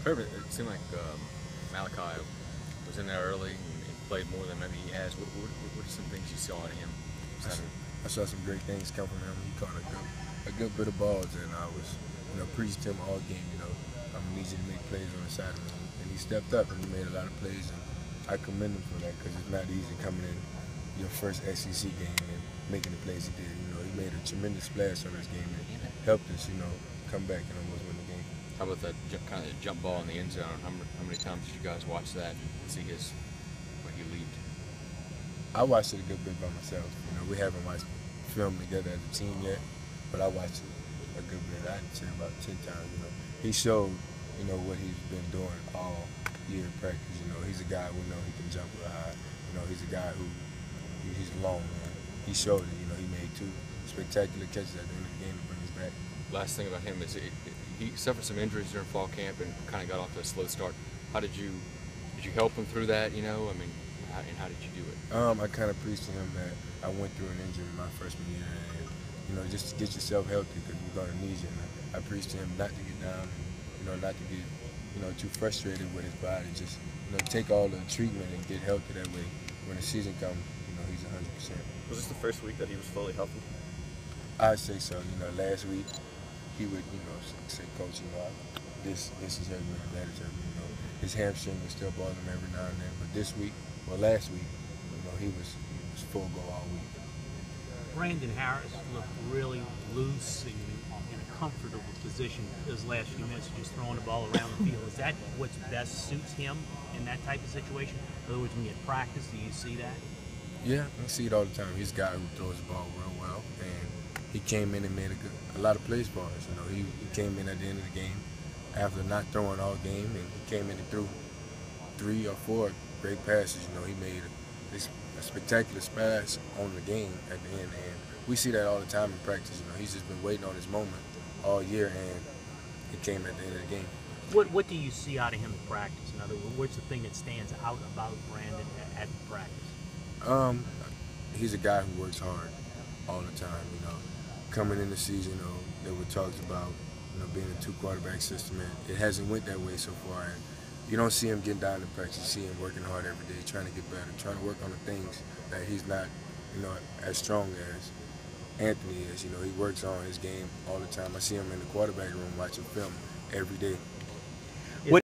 Herbert, it seemed like Malachi was in there early and played more than maybe he has. What are some things you saw in him Saturday? I saw some great things come from him. He caught a good bit of balls, and I was, preached to him all game. I'm gonna need you to make plays on the side of him, and he stepped up and he made a lot of plays, and I commend him for that because it's not easy coming in your first SEC game and making the plays he did. He made a tremendous splash on this game and helped us, come back and almost win the game. How about that kind of jump ball in the end zone? How many times did you guys watch that and see what he leaped? I watched it a good bit by myself. We haven't watched film together as a team yet, but I watched it a good bit. I'd say about 10 times. He showed, what he's been doing all year in practice. He's a guy we know he can jump real high. He's a guy he's long, man. He showed it. He made 2 spectacular catches at the end of the game to bring us back. Last thing about him is he suffered some injuries during fall camp and kind of got off to a slow start. How did you help him through that? And how did you do it? I kind of preached to him that I went through an injury in my freshman year, and just to get yourself healthy because we're gonna need you. And I preached to him not to get down, and not to get too frustrated with his body. Just take all the treatment and get healthy. That way, when the season comes, he's 100%. Was this the first week that he was fully healthy? I'd say so. Last week he would say, Coach, this is hurting me, that is hurting me. His hamstring was still bothering him every now and then, but this week, last week, he was full go all week. Brandon Harris looked really loose and in a comfortable position those last few minutes of just throwing the ball around the field. Is that what best suits him in that type of situation? In other words, when you get practice, do you see that? Yeah, I see it all the time. He's a guy who throws the ball real well, and he came in and made a lot of plays for us. He came in at the end of the game after not throwing all game, and he came in and threw 3 or 4 great passes. He made a spectacular splash on the game at the end, and we see that all the time in practice. He's just been waiting on his moment all year, and it came at the end of the game. What do you see out of him in practice? In other words, what's the thing that stands out about Brandon at practice? He's a guy who works hard all the time. Coming in the season, there were talks about being a 2-quarterback system, and it hasn't went that way so far. And you don't see him getting down to practice. You see him working hard every day, trying to get better, trying to work on the things that he's not, as strong as Anthony is. He works on his game all the time. I see him in the quarterback room watching film every day.